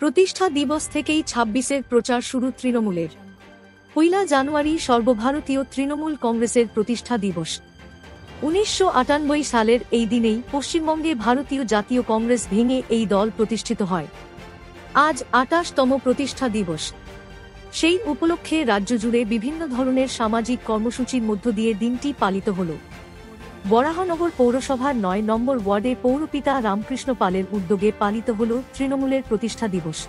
প্রতিষ্ঠা দিবস থেকেই ২৬-এর প্রচার শুরু তৃণমূলের। ১ জানুয়ারি সর্বভারতীয় তৃণমূল কংগ্রেসের প্রতিষ্ঠা দিবস। ১৯৯৮ সালের এই দিনেই পশ্চিমবঙ্গে ভারতীয় জাতীয় কংগ্রেস ভেঙে এই দল প্রতিষ্ঠিত হয়। আজ ২৮তম প্রতিষ্ঠা দিবস। সেই উপলক্ষে রাজ্য জুড়ে বিভিন্ন ধরনের সামাজিক কর্মসূচির মধ্য দিয়ে দিনটি পালিত হল। বরাহনগর পৌরসভার ৯ নম্বর ওয়ার্ডে পৌরপিতা রামকৃষ্ণ পালের উদ্যোগে পালিত হল তৃণমূলের প্রতিষ্ঠা দিবস।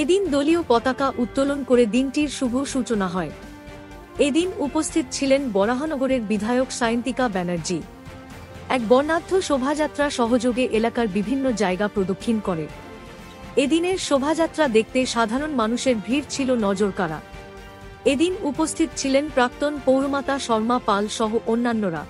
এদিন দলীয় পতাকা উত্তোলন করে দিনটির শুভ সূচনা হয়। এদিন উপস্থিত ছিলেন বরাহনগরের বিধায়ক সায়ন্তিকা ব্যানার্জি। এক বর্ণাঢ্য শোভাযাত্রা সহযোগে এলাকার বিভিন্ন জায়গা প্রদক্ষিণ করে। এদিনের শোভাযাত্রা দেখতে সাধারণ মানুষের ভিড় ছিল নজরকাড়া। এদিন উপস্থিত ছিলেন প্রাক্তন পৌরমাতা শর্মা পাল সহ অন্যান্যরা।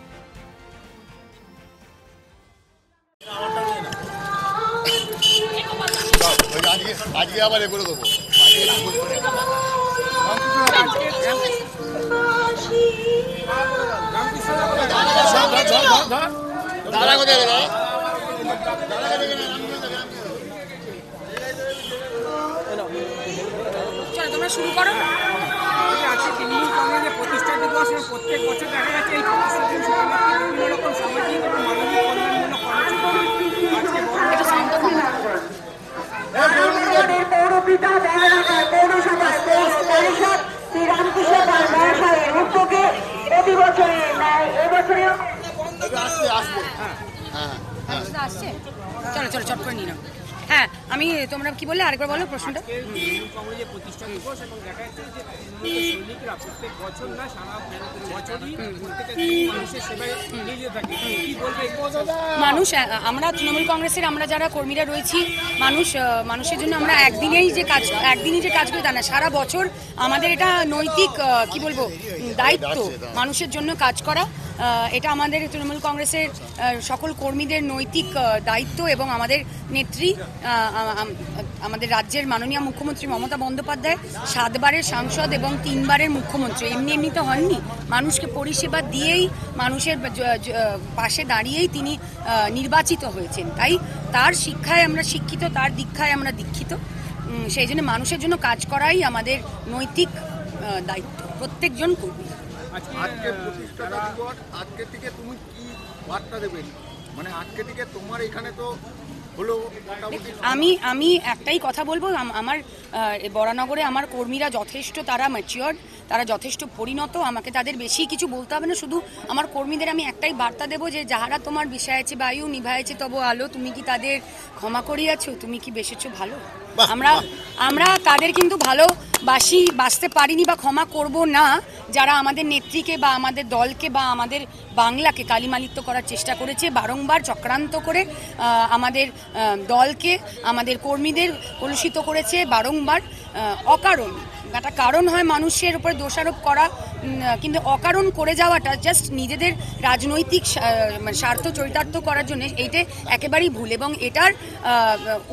তোমরা শুরু করো। আজকে তৃণমূল কংগ্রেসের প্রতিষ্ঠা দিবস। প্রত্যেক বছর দেখা যাচ্ছে এই প্রতিষ্ঠা দিবস বিভিন্ন রকম সামাজিক এবং মানবিক কল্যাণমূলক পৌরপিতা পৌরসভা পরিষদ শ্রী রামকৃষ্ণ পাল মহাশয়ের উদ্যোগে প্রতি বছরের ন্যায় এবছরেও আসছে। চলো চলো চট করে নিয়ে নাও। হ্যাঁ, আমি তোমরা কি বললে আরেকবার বলো প্রশ্নটা। কংগ্রেসের প্রতিষ্ঠা দিবস এবং দেখা যাচ্ছে যে সৈনিকরা প্রত্যেক বছর না সারা বছরই মানুষের সেবায় নিয়োজিত থাকে। কি বলবে মানুষ? আমরা তৃণমূল কংগ্রেসের আমরা যারা কর্মীরা রয়েছি, মানুষের জন্য আমরা একদিনই যে কাজ করি তা না, সারা বছর আমাদের এটা নৈতিক কি বলবো দায়িত্ব মানুষের জন্য কাজ করা। এটা আমাদের তৃণমূল কংগ্রেসের সকল কর্মীদের নৈতিক দায়িত্ব এবং আমাদের নেত্রী আমাদের রাজ্যের মাননীয় মুখ্যমন্ত্রী মমতা বন্দ্যোপাধ্যায় 7 বারের সাংসদ এবং 3 বারের মুখ্যমন্ত্রী। এমনি তো হননি, মানুষকে পরিষেবা দিয়েই মানুষের পাশে দাঁড়িয়েই তিনি নির্বাচিত হয়েছেন। তাই তার শিক্ষায় আমরা শিক্ষিত, তার দীক্ষায় আমরা দীক্ষিত। সেই জন্য মানুষের জন্য কাজ করাই আমাদের নৈতিক দায়িত্ব প্রত্যেকজন কর্মী। আজকে প্রতিষ্ঠা দিবস, আজকে থেকে তুমি কি বার্তা দেবেন? মানে আজকে থেকে তোমার এখানে তো হলো। আমি একটাই কথা বলবো, আমার বরানগরে আমার কর্মীরা যথেষ্ট, তারা ম্যাচিওর, তারা যথেষ্ট পরিণত। আমাকে তাদের বেশি কিছু বলতে হবে না। শুধু আমার কর্মীদের আমি একটাই বার্তা দেবো যে যাহারা তোমার বিষায়েছে বায়ু নিভায়েছে তব আলো, তুমি কি তাদের ক্ষমা করিয়াছো? তুমি কি বেসেছো ভালো? আমরা তাদের কিন্তু বাঁচতে পারিনি বা ক্ষমা করব না, যারা আমাদের নেত্রীকে বা আমাদের দলকে বা আমাদের বাংলাকে কালিমালিপ্ত করার চেষ্টা করেছে, বারংবার চক্রান্ত করে আমাদের দলকে, আমাদের কর্মীদের কলুষিত করেছে বারংবার। অকারণ একটা কারণ হয় মানুষের উপরে দোষারোপ করা, কিন্তু অকারণ করে যাওয়াটা জাস্ট নিজেদের রাজনৈতিক স্বার্থ চরিতার্থ করার জন্য, এইটা একেবারেই ভুল। এবং এটার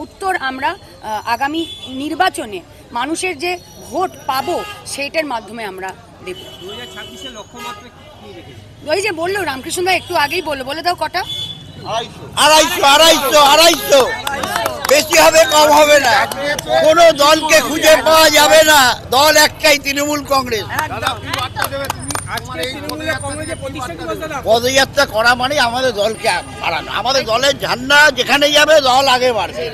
উত্তর আমরা আগামী নির্বাচনে মানুষের যে ভোট পাবো সেইটার মাধ্যমে আমরা দেব। 2026-এর লক্ষ্যমাত্রা কি রেখেছে? ওই যে বললো রামকৃষ্ণদা একটু আগেই বলে দাও কটা। 250 বেশি হবে, কম হবে না। কোনো দলকে খুঁজে পাওয়া যাবে না, দল একটাই, তৃণমূল কংগ্রেস। পদযাত্রা করা মানে আমাদের দলকে বাড়ানো, আমাদের দলের ঝান্ডা যেখানে যাবে দল আগে বাড়বে।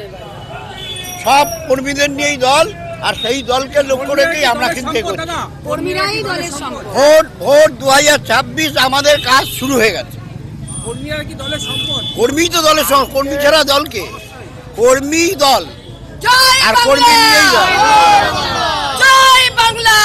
সব কর্মীদের নিয়েই দল, আর সেই দলকে লক্ষ্য রেখেই আমরা কিন্তু ভোট 2026 আমাদের কাজ শুরু হয়ে গেছে। কর্মী তো দলের কর্মী ছাড়া দলকে, কর্মী দল আর কর্মী নিয়েই দল। জয় বাংলা।